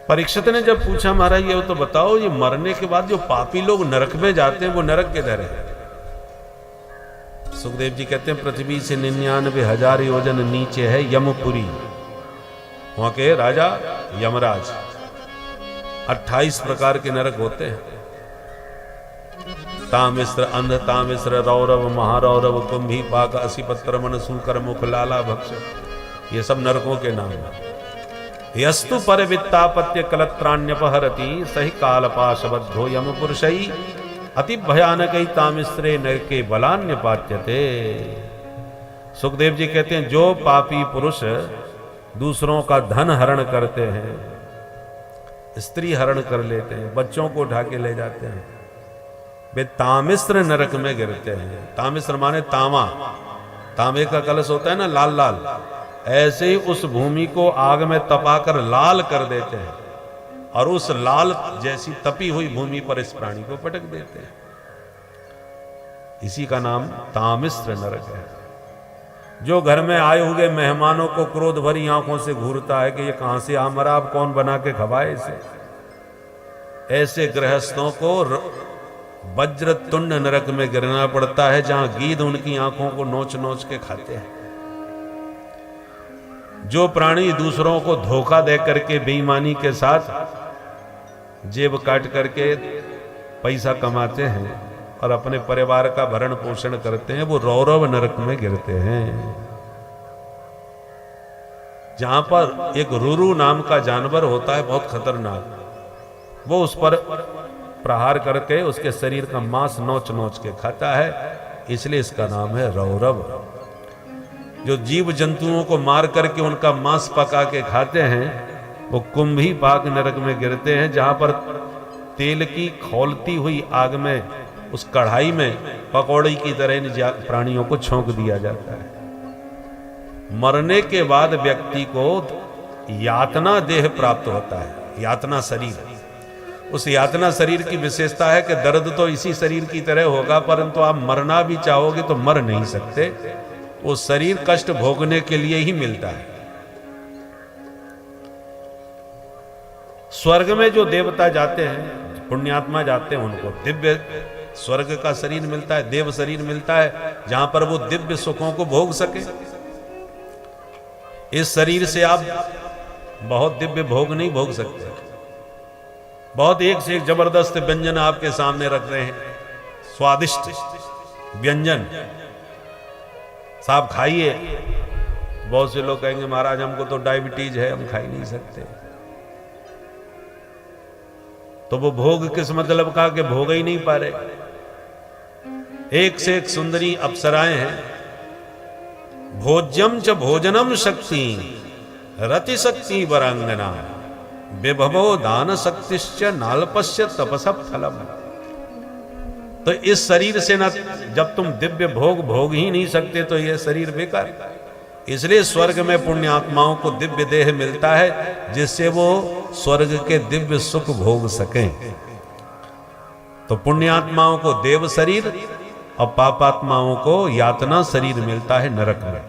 परीक्षित ने जब पूछा महाराज ये तो बताओ, ये मरने के बाद जो पापी लोग नरक में जाते हैं वो नरक किधर है? सुखदेव जी कहते हैं पृथ्वी से 99,000 योजन नीचे है यमपुरी, वहां के राजा यमराज। 28 प्रकार के नरक होते हैं। तामिश्र, अंध तामिश्र, रौरव, महारौरव, कुंभी, पाक, असीपत्र, मन, सूकर, मुख, लाला, भक्ष, ये सब नरकों के नाम हैं। यस्तु पर वित्तापत्य कलत्राण्यपहरति सही कालपाशबद्धो यम पुरुषई अति भयानक तामिश्रे नरके बलान्य पात्यते। सुखदेव जी कहते हैं जो पापी पुरुष दूसरों का धन हरण करते हैं, स्त्री हरण कर लेते हैं, बच्चों को उठा के ले जाते हैं, वे तामिश्र नरक में गिरते हैं। तामिश्र माने तांबा, तांबे का कलश होता है ना लाल लाल, ऐसे ही उस भूमि को आग में तपाकर लाल कर देते हैं और उस लाल जैसी तपी हुई भूमि पर इस प्राणी को पटक देते हैं। इसी का नाम तामिश्र नरक है। जो घर में आए हुए मेहमानों को क्रोध भरी आंखों से घूरता है कि ये कहां से आ मरा, अब कौन बना के खवाए इसे, ऐसे गृहस्थों को वज्र तुंड नरक में गिरना पड़ता है, जहां गीध उनकी आंखों को नोच नोच के खाते हैं। जो प्राणी दूसरों को धोखा दे करके बेईमानी के साथ जेब काट करके पैसा कमाते हैं और अपने परिवार का भरण पोषण करते हैं, वो रौरव नरक में गिरते हैं, जहां पर एक रुरु नाम का जानवर होता है बहुत खतरनाक, वो उस पर प्रहार करके उसके शरीर का मांस नोच नोच के खाता है, इसलिए इसका नाम है रौरव। जो जीव जंतुओं को मार करके उनका मांस पका के खाते हैं वो कुंभी पाक नरक में गिरते हैं, जहां पर तेल की खौलती हुई आग में उस कढ़ाई में पकौड़ी की तरह इन प्राणियों को छोंक दिया जाता है। मरने के बाद व्यक्ति को यातना देह प्राप्त होता है, यातना शरीर। उस यातना शरीर की विशेषता है कि दर्द तो इसी शरीर की तरह होगा, परंतु आप मरना भी चाहोगे तो मर नहीं सकते, वो शरीर कष्ट भोगने के लिए ही मिलता है। स्वर्ग में जो देवता जाते हैं, पुण्यात्मा जाते हैं, उनको दिव्य स्वर्ग का शरीर मिलता है, देव शरीर मिलता है, जहां पर वो दिव्य सुखों को भोग सके। इस शरीर से आप बहुत दिव्य भोग नहीं भोग सकते। बहुत एक से एक जबरदस्त व्यंजन आपके सामने रख रहे हैं, स्वादिष्ट व्यंजन, साहब खाइए। बहुत से लोग कहेंगे महाराज हमको तो डायबिटीज है, हम खा ही नहीं सकते। तो वो भोग किस मतलब का कि भोग ही नहीं पा रहे। एक से एक सुंदरी अप्सराएं हैं। भोज्यम च भोजनम शक्ति रति शक्ति वरांगना विभवो दान शक्तिश्च नाल्पस्य तपसप फलम। तो इस शरीर से ना जब तुम दिव्य भोग भोग ही नहीं सकते तो यह शरीर बेकार। इसलिए स्वर्ग में पुण्यात्माओं को दिव्य देह मिलता है, जिससे वो स्वर्ग के दिव्य सुख भोग सकें। तो पुण्यात्माओं को देव शरीर और पापात्माओं को यातना शरीर मिलता है नरक में।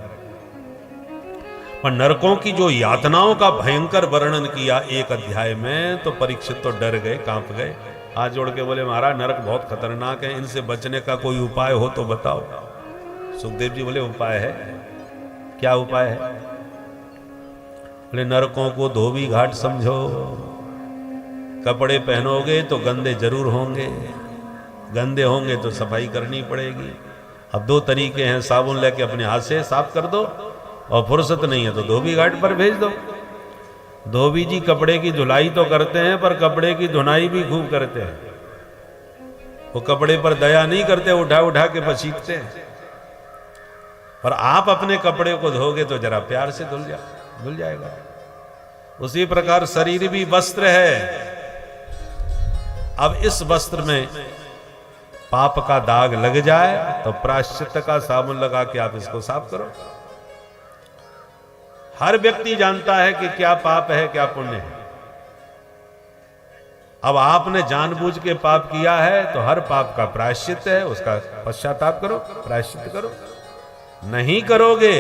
पर नरकों की जो यातनाओं का भयंकर वर्णन किया एक अध्याय में, तो परीक्षित तो डर गए, कांप गए, हाथ जोड़ के बोले महाराज नरक बहुत खतरनाक है, इनसे बचने का कोई उपाय हो तो बताओ। सुखदेव जी बोले उपाय है। क्या उपाय है? बोले नरकों को धोबी घाट समझो, कपड़े पहनोगे तो गंदे जरूर होंगे, गंदे होंगे तो सफाई करनी पड़ेगी। अब दो तरीके हैं, साबुन लेके अपने हाथ से साफ कर दो, और फुर्सत नहीं है तो धोबी घाट पर भेज दो। धोबी जी कपड़े की धुलाई तो करते हैं, पर कपड़े की धुनाई भी खूब करते हैं। वो कपड़े पर दया नहीं करते, उठा उठा के पसीजते हैं। पर आप अपने कपड़े को धोगे तो जरा प्यार से धुल जाएगा। उसी प्रकार शरीर भी वस्त्र है। अब इस वस्त्र में पाप का दाग लग जाए तो प्रायश्चित्त का साबुन लगा के आप इसको साफ करो। हर व्यक्ति जानता है कि क्या पाप है क्या पुण्य है। अब आपने जानबूझ के पाप किया है तो हर पाप का प्रायश्चित है, उसका पश्चाताप करो, प्रायश्चित करो। नहीं करोगे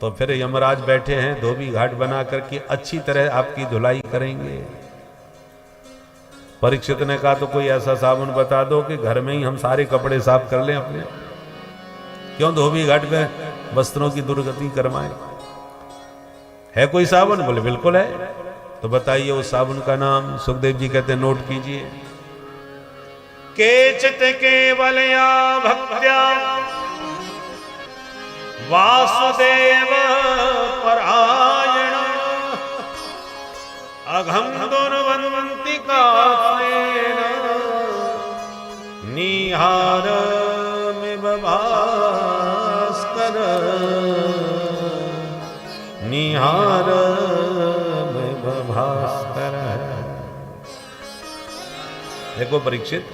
तो फिर यमराज बैठे हैं धोबी घाट बना करके अच्छी तरह आपकी धुलाई करेंगे। परीक्षित ने कहा तो कोई ऐसा साबुन बता दो कि घर में ही हम सारे कपड़े साफ कर लें अपने, क्यों धोबी घाट में वस्त्रों की दुर्गति करवाएं। है कोई साबुन? बोले बिल्कुल है। तो बताइए उस साबुन का नाम। सुखदेव जी कहते नोट कीजिए। केचित केवलया भक्त्या वासुदेव परायण अघम दुर्वन्ति कालेन निहार भास्कर निहार भास्कर। देखो परीक्षित,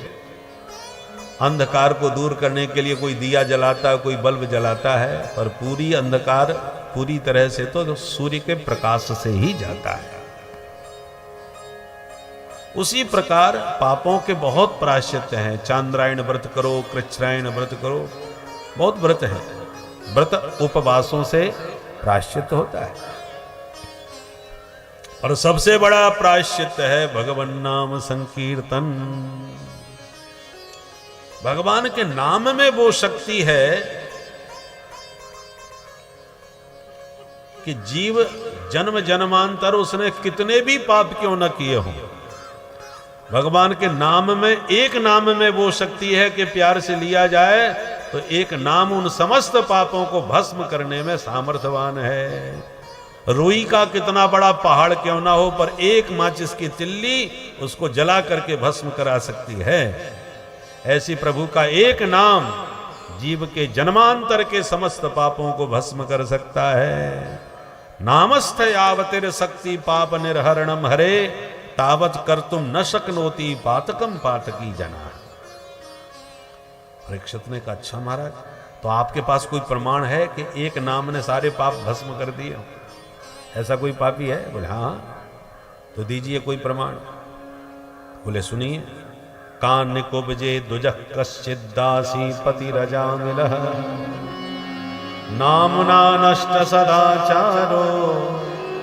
अंधकार को दूर करने के लिए कोई दिया जलाता है, कोई बल्ब जलाता है, पर पूरी अंधकार पूरी तरह से तो सूर्य के प्रकाश से ही जाता है। उसी प्रकार पापों के बहुत प्रायश्चित हैं। चांद्रायण व्रत करो, कृच्छ्रायण व्रत करो, बहुत व्रत है। व्रत उपवासों से प्रायश्चित होता है। और सबसे बड़ा प्रायश्चित है भगवान नाम संकीर्तन। भगवान के नाम में वो शक्ति है कि जीव जन्म जन्मांतर उसने कितने भी पाप क्यों न किए हों, भगवान के नाम में, एक नाम में वो शक्ति है कि प्यार से लिया जाए तो एक नाम उन समस्त पापों को भस्म करने में सामर्थ्यवान है। रुई का कितना बड़ा पहाड़ क्यों ना हो, पर एक माचिस की तिल्ली उसको जला करके भस्म करा सकती है। ऐसी प्रभु का एक नाम जीव के जन्मांतर के समस्त पापों को भस्म कर सकता है। नामस्थ यावतिर शक्ति पाप निर्हरणम हरे तावत कर तुम न शक्नोति पातकम पातकी जना। परीक्षित ने कहा अच्छा महाराज, तो आपके पास कोई प्रमाण है कि एक नाम ने सारे पाप भस्म कर दिए? ऐसा कोई पापी है? बोले हाँ। तो दीजिए कोई प्रमाण। बोले सुनिए। कान कुब्जे दुजः कश्चिद्दासी पति रजा मिलः नामुना नष्ट सदाचारो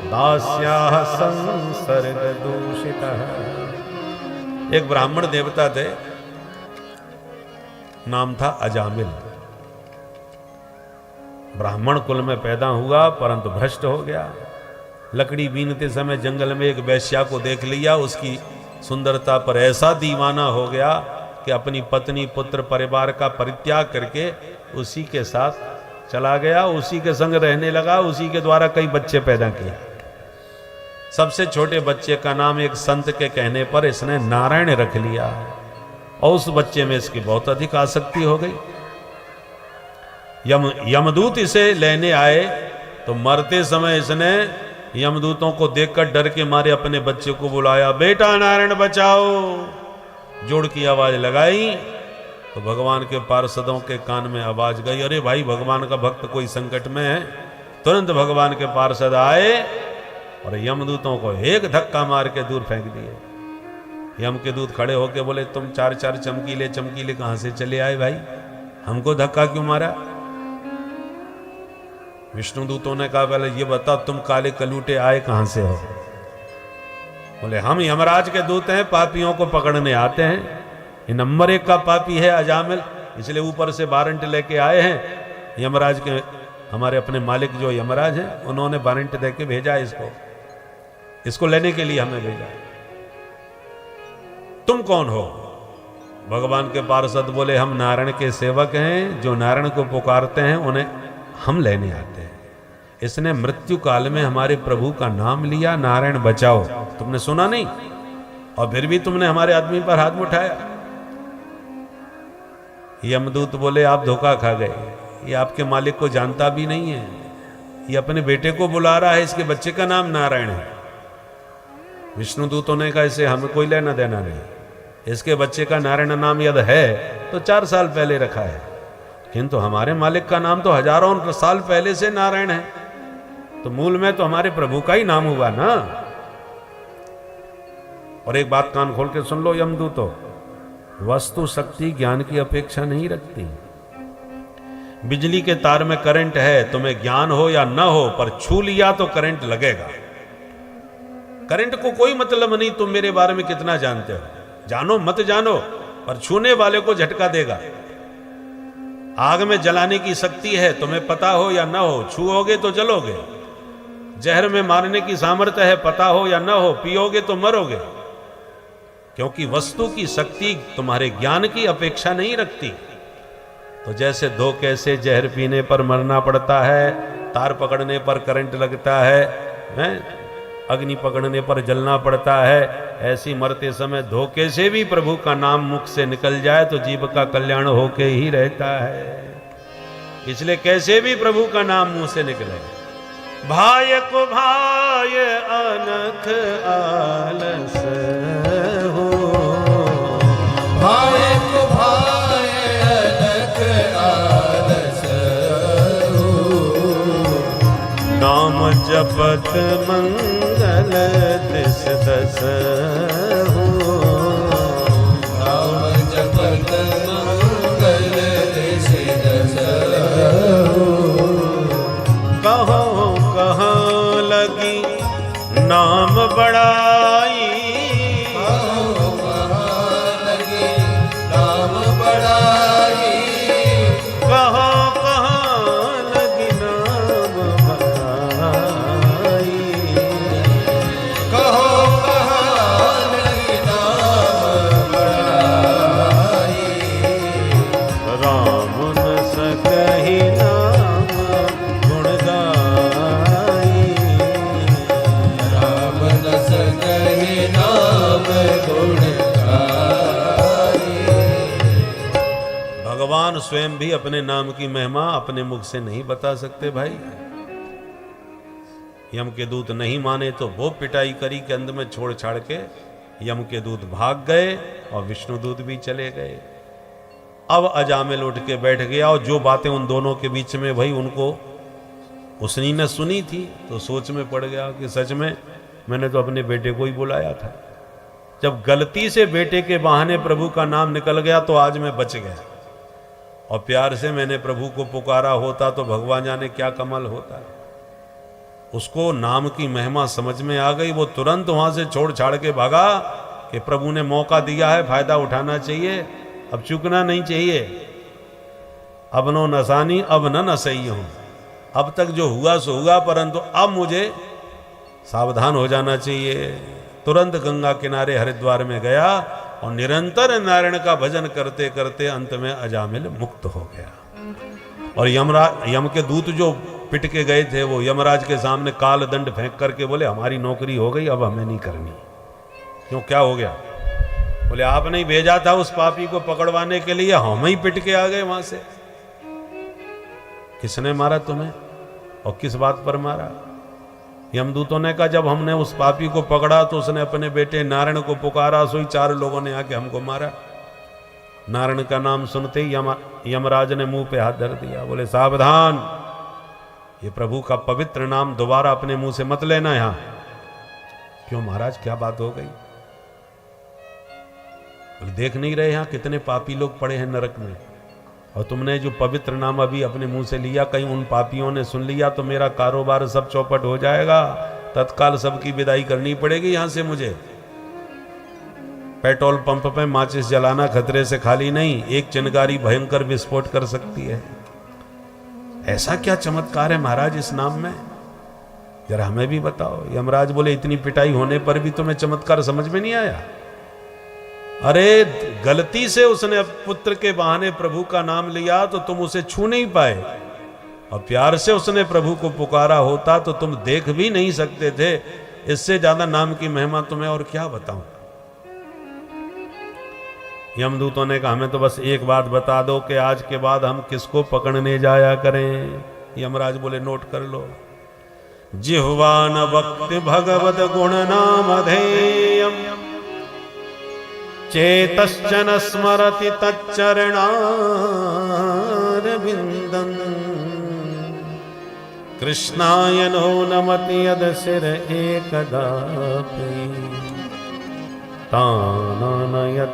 दास्याः संसर्ग दूषितः। एक ब्राह्मण देवता थे, नाम था अजामिल। ब्राह्मण कुल में पैदा हुआ परंतु भ्रष्ट हो गया। लकड़ी बीनते समय जंगल में एक वेश्या को देख लिया, उसकी सुंदरता पर ऐसा दीवाना हो गया कि अपनी पत्नी पुत्र परिवार का परित्याग करके उसी के साथ चला गया, उसी के संग रहने लगा, उसी के द्वारा कई बच्चे पैदा किए। सबसे छोटे बच्चे का नाम एक संत के कहने पर इसने नारायण रख लिया और उस बच्चे में इसकी बहुत अधिक आसक्ति हो गई। यमदूत इसे लेने आए तो मरते समय इसने यमदूतों को देखकर डर के मारे अपने बच्चे को बुलाया, बेटा नारायण बचाओ। जोड़ की आवाज लगाई तो भगवान के पार्षदों के कान में आवाज गई, अरे भाई भगवान का भक्त कोई संकट में है। तुरंत भगवान के पार्षद आए और यमदूतों को एक धक्का मार के दूर फेंक दिए। यम के दूत खड़े होके बोले, तुम चार चार चमकीले चमकीले कहां से चले आए भाई, हमको धक्का क्यों मारा? विष्णु दूतों ने कहा, पहले ये बताओ तुम काले कलूटे आए कहां से हो? बोले हम यमराज के दूत हैं, पापियों को पकड़ने आते हैं। ये नंबर 1 का पापी है अजामिल, इसलिए ऊपर से वारंट लेके आए हैं। यमराज के हमारे अपने मालिक जो यमराज हैं उन्होंने वारंट देके भेजा इसको लेने के लिए हमें भेजा। तुम कौन हो? भगवान के पार्षद बोले, हम नारायण के सेवक हैं, जो नारायण को पुकारते हैं उन्हें हम लेने आते हैं। इसने मृत्यु काल में हमारे प्रभु का नाम लिया, नारायण बचाओ, तुमने सुना नहीं? और फिर भी तुमने हमारे आदमी पर हाथ उठाया। यमदूत बोले, आप धोखा खा गए, ये आपके मालिक को जानता भी नहीं है, ये अपने बेटे को बुला रहा है, इसके बच्चे का नाम नारायण है। विष्णु दूतों ने कहा, इसे हमें कोई लेना देना नहीं, इसके बच्चे का नारायण नाम यदि है तो 4 साल पहले रखा है, किंतु हमारे मालिक का नाम तो हजारों साल पहले से नारायण है, तो मूल में तो हमारे प्रभु का ही नाम हुआ ना। और एक बात कान खोल के सुन लो यमदूतो, वस्तु शक्ति ज्ञान की अपेक्षा नहीं रखती। बिजली के तार में करंट है, तुम्हें ज्ञान हो या न हो, पर छू लिया तो करंट लगेगा। करंट को कोई मतलब नहीं तुम मेरे बारे में कितना जानते हो, जानो मत जानो, पर छूने वाले को झटका देगा। आग में जलाने की शक्ति है, तुम्हें पता हो या ना हो, छूओगे तो जलोगे। जहर में मारने की सामर्थ्य है, पता हो या ना हो, पियोगे तो मरोगे। क्योंकि वस्तु की शक्ति तुम्हारे ज्ञान की अपेक्षा नहीं रखती। तो जैसे धोखे से जहर पीने पर मरना पड़ता है, तार पकड़ने पर करंट लगता है, अग्नि पकड़ने पर जलना पड़ता है, ऐसी मरते समय धोखे से भी प्रभु का नाम मुख से निकल जाए तो जीव का कल्याण होके ही रहता है। इसलिए कैसे भी प्रभु का नाम मुंह से निकले। भाय को भाय अनख आलस हो, भाय को भाय अनख आलस हो, नाम जपत मंगल दिस दस हो, नाम जपत मंगल दिस दस हो, कहो कहाँ लगी नाम बड़ाई, कहो कहाँ लगी नाम बड़ाई, कहो कहाँ लगी नाम बड़ाई, कहो कहाँ लगी नाम बड़ाई, राम न सकहि नाम गुण गाई, राम न सकहि नाम गुण गाई। भगवान स्वयं भी अपने नाम की महिमा अपने मुख से नहीं बता सकते भाई। यम के दूत नहीं माने तो वो पिटाई करी के अंत में छोड़ छाड़ के यम के दूत भाग गए और विष्णु दूत भी चले गए। अब अजामिल उठ के बैठ गया और जो बातें उन दोनों के बीच में भाई उनको उसनी ने सुनी थी तो सोच में पड़ गया कि सच में मैंने तो अपने बेटे को ही बुलाया था। जब गलती से बेटे के बहाने प्रभु का नाम निकल गया तो आज मैं बच गया, और प्यार से मैंने प्रभु को पुकारा होता तो भगवान जाने क्या कमाल होता। उसको नाम की महिमा समझ में आ गई, वो तुरंत वहां से छोड़ छाड़ के भागा कि प्रभु ने मौका दिया है, फायदा उठाना चाहिए, अब चूकना नहीं चाहिए। अब नो नसानी अब न सही हूं, अब तक जो हुआ सो हुआ, परंतु अब मुझे सावधान हो जाना चाहिए। तुरंत गंगा किनारे हरिद्वार में गया और निरंतर नारायण का भजन करते करते अंत में अजामिल मुक्त हो गया। और यम के दूत जो पिट के गए थे वो यमराज के सामने काल दंड फेंक करके बोले हमारी नौकरी हो गई, अब हमें नहीं करनी। क्यों, क्या हो गया? बोले आपने ही भेजा था उस पापी को पकड़वाने के लिए, हम ही पिट के आ गए वहां से। किसने मारा तुम्हें और किस बात पर मारा? यमदूतों ने कहा जब हमने उस पापी को पकड़ा तो उसने अपने बेटे नारायण को पुकारा, सोई 4 लोगों ने आके हमको मारा। नारायण का नाम सुनते ही यमराज ने मुंह पे हाथ धर दिया, बोले सावधान, ये प्रभु का पवित्र नाम दोबारा अपने मुंह से मत लेना यहां। क्यों महाराज, क्या बात हो गई? बोले देख नहीं रहे यहां कितने पापी लोग पड़े हैं नरक में, और तुमने जो पवित्र नाम अभी अपने मुंह से लिया, कहीं उन पापियों ने सुन लिया तो मेरा कारोबार सब चौपट हो जाएगा, तत्काल सबकी विदाई करनी पड़ेगी यहां से मुझे। पेट्रोल पंप पे माचिस जलाना खतरे से खाली नहीं, एक चिनगारी भयंकर विस्फोट कर सकती है। ऐसा क्या चमत्कार है महाराज इस नाम में, जरा हमें भी बताओ। यमराज बोले इतनी पिटाई होने पर भी तुम्हें चमत्कार समझ में नहीं आया? अरे गलती से उसने पुत्र के बहाने प्रभु का नाम लिया तो तुम उसे छू नहीं पाए, और प्यार से उसने प्रभु को पुकारा होता तो तुम देख भी नहीं सकते थे। इससे ज्यादा नाम की महिमा तुम्हें और क्या बताऊं। यमदूतों ने कहा हमें तो बस एक बात बता दो कि आज के बाद हम किसको पकड़ने जाया करें। यमराज बोले नोट कर लो, जिह्वा न वक्ति भगवत गुण नामधेयम्, चेतश्च न स्मरति तच्चरणारविन्दम्, कृष्णाय नो नमति यद शिर एकदापि, ताननयध्वमसतो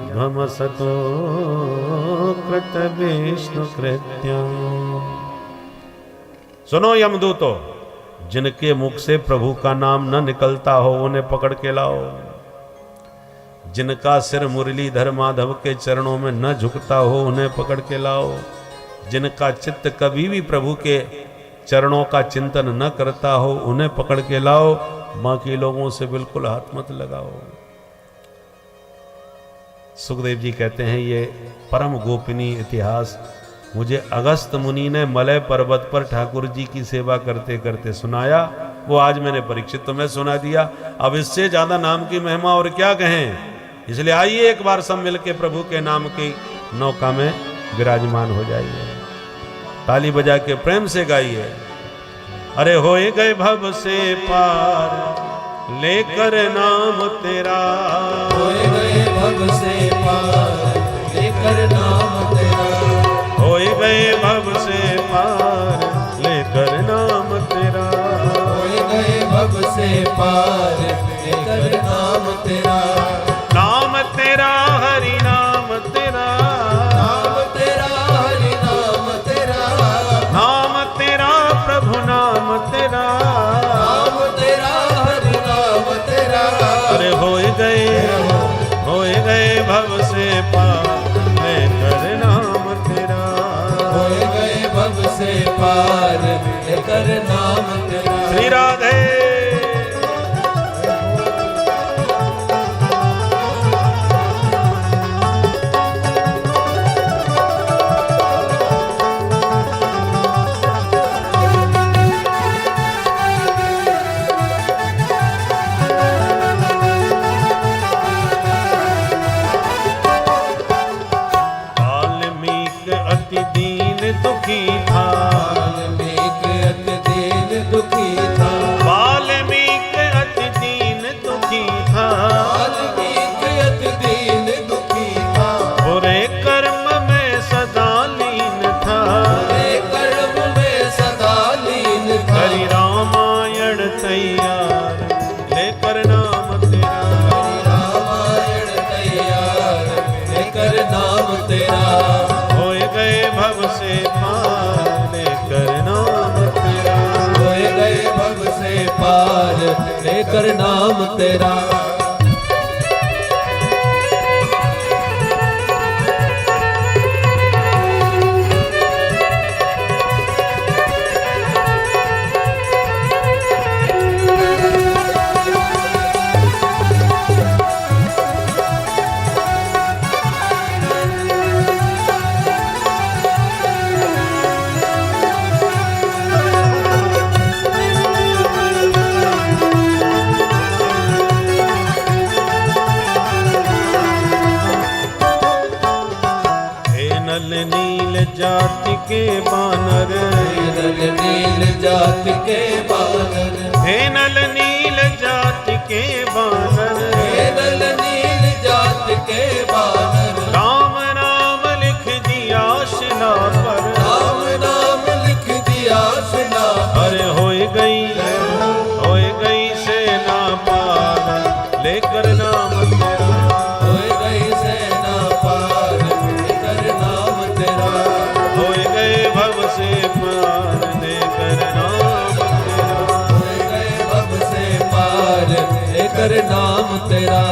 कृत विष्णु कृत्यम्। सुनो यमदूतो, जिनके मुख से प्रभु का नाम न निकलता हो उन्हें पकड़ के लाओ। जिनका सिर मुरलीधर माधव के चरणों में न झुकता हो उन्हें पकड़ के लाओ। जिनका चित्त कभी भी प्रभु के चरणों का चिंतन न करता हो उन्हें पकड़ के लाओ। बाकी लोगों से बिल्कुल हाथ मत लगाओ। सुखदेव जी कहते हैं ये परम गोपनीय इतिहास मुझे अगस्त मुनि ने मलय पर्वत पर ठाकुर जी की सेवा करते करते सुनाया। वो आज मैंने परीक्षित तुम्हें सुना दिया। अब इससे ज्यादा नाम की महिमा और क्या कहें। इसलिए आइए एक बार सब मिलके प्रभु के नाम की नौका में विराजमान हो जाइए। ताली बजा के प्रेम से गाइए। अरे होए गए भव से पार लेकर नाम तेरा, होए गए भव से पार लेकर नाम तेरा, होए गए भव से पार लेकर नाम तेरा, होए गए भव से पार लेकर नाम तेरा, नाम तेरा हरि नाम तेरा, नाम तेरा हरि नाम तेरा, नाम तेरा प्रभु नाम तेरा, नाम तेरा हरि नाम तेरा। अरे होए गए भव से पार लेकर नाम तेरा, होए गए भव से पार लेकर नाम तेरा। श्री राधे। दुखी था, वाल्मीकि अति दीन दुखी था, वाल्मीकि अति दीन दुखी था, वाल्मीकि अति दीन दुखी था, बुरे कर्म में सदा लीन था, बुरे कर्म में सदा लीन था। हरि रामायण तैयार लेकर नाम तेरा, हरि रामायण तैयार लेकर नाम तेरा, होए गए भव से पार लेकर नाम तेरा, होए गए भव से पार लेकर नाम तेरा। जाति के बानर, नल नील जाति के बानर, हे नल नील जाति के बानर, नल नील जाति के बानर, राम नाम लिख दिया शिला पर, राम नाम लिख दिया शिला पर। अरे होए गई सेना पार लेकर नाम तेरा, होए गई सेना पार लेकर नाम तेरा, होए गए भव से पार लेकर नाम तेरा, होए गए भव से पार लेकर नाम तेरा।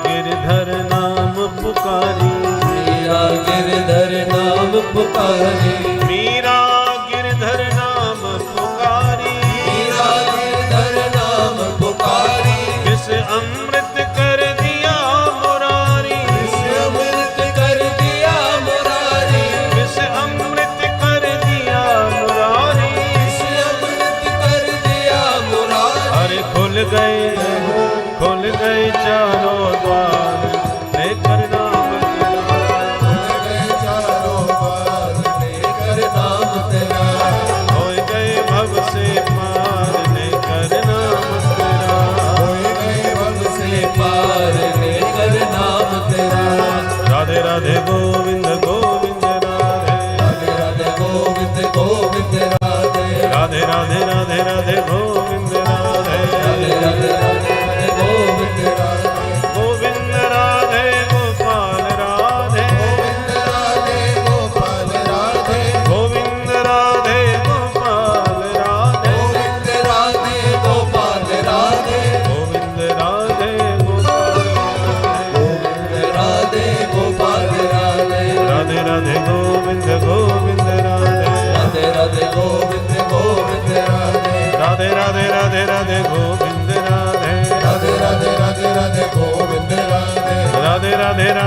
गिरधर नाम पुकारी, मीरा गिरधर नाम पुकारी, मीरा गिरधर नाम पुकारी, किस अमृत कर दिया मुरारी, किस अमृत कर दिया मुरारी, किस अमृत कर दिया मुरारी, किस अमृत कर दिया मुरारी। अरे खुल गए चारों द्वार लेकर नाम तेरा, खुल गए चारों द्वार लेकर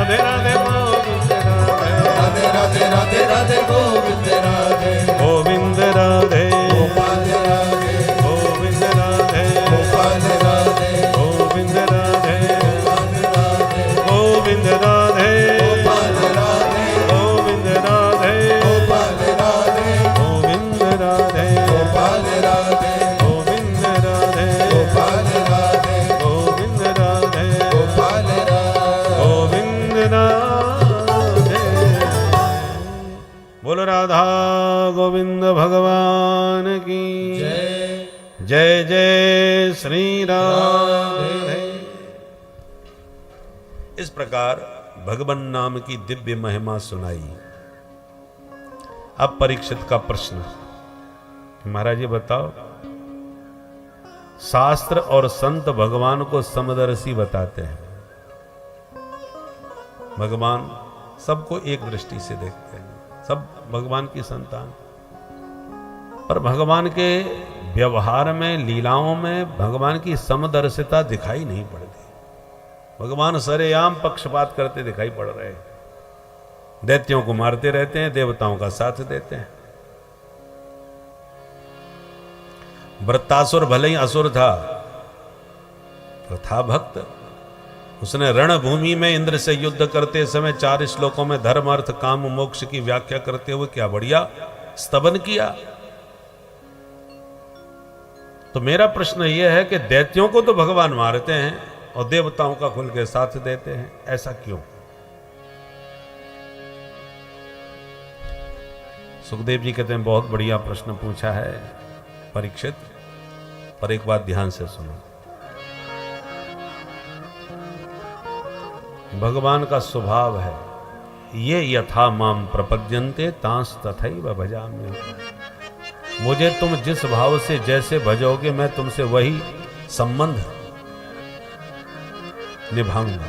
राधे राधे गोविंद राधे राधे राधे राधे गोविंद राधे गोविंद राधे गोपाल राधे गोविंद राधे गोपाल राधे गोविंद राधे गोविंद राधे गोविंद राधे गोपाल राधे गोविंद राधे गोपाल राधे गोविंद राधे गोपाल राधे गोविंद राधे गोपाल राधे गोविंद राधे गोपाल राधे गोविंद राधे। बोलो राधा गोविंद भगवान की जय जय जय श्री राधे। इस प्रकार भगवान नाम की दिव्य महिमा सुनाई। अब परीक्षित का प्रश्न, महाराज ये बताओ, शास्त्र और संत भगवान को समदर्शी बताते हैं। भगवान सबको एक दृष्टि से देखते हैं, सब भगवान की संतान। पर भगवान के व्यवहार में, लीलाओं में भगवान की समदर्शिता दिखाई नहीं पड़ती। भगवान सरेआम पक्षपात करते दिखाई पड़ रहे हैं। दैत्यों को मारते रहते हैं, देवताओं का साथ देते हैं। वृत्तासुर भले ही असुर था, पर था भक्त। उसने रणभूमि में इंद्र से युद्ध करते समय 4 श्लोकों में धर्म अर्थ काम मोक्ष की व्याख्या करते हुए क्या बढ़िया स्तवन किया। तो मेरा प्रश्न यह है कि दैत्यों को तो भगवान मारते हैं और देवताओं का खुल के साथ देते हैं, ऐसा क्यों? सुखदेव जी कहते हैं बहुत बढ़िया प्रश्न पूछा है परीक्षित, पर एक बात ध्यान से सुनो। भगवान का स्वभाव है, ये यथा माम प्रपद्यन्ते तांस तथैव भजाम्यहम्। मुझे तुम जिस भाव से जैसे भजोगे मैं तुमसे वही संबंध निभाऊंगा।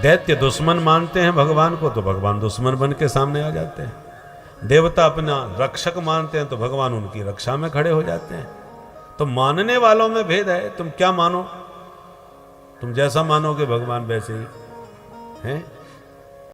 दैत्य दुश्मन मानते हैं भगवान को तो भगवान दुश्मन बन के सामने आ जाते हैं। देवता अपना रक्षक मानते हैं तो भगवान उनकी रक्षा में खड़े हो जाते हैं। तो मानने वालों में भेद है। तुम क्या मानो, तुम जैसा मानोगे भगवान वैसे ही हैं।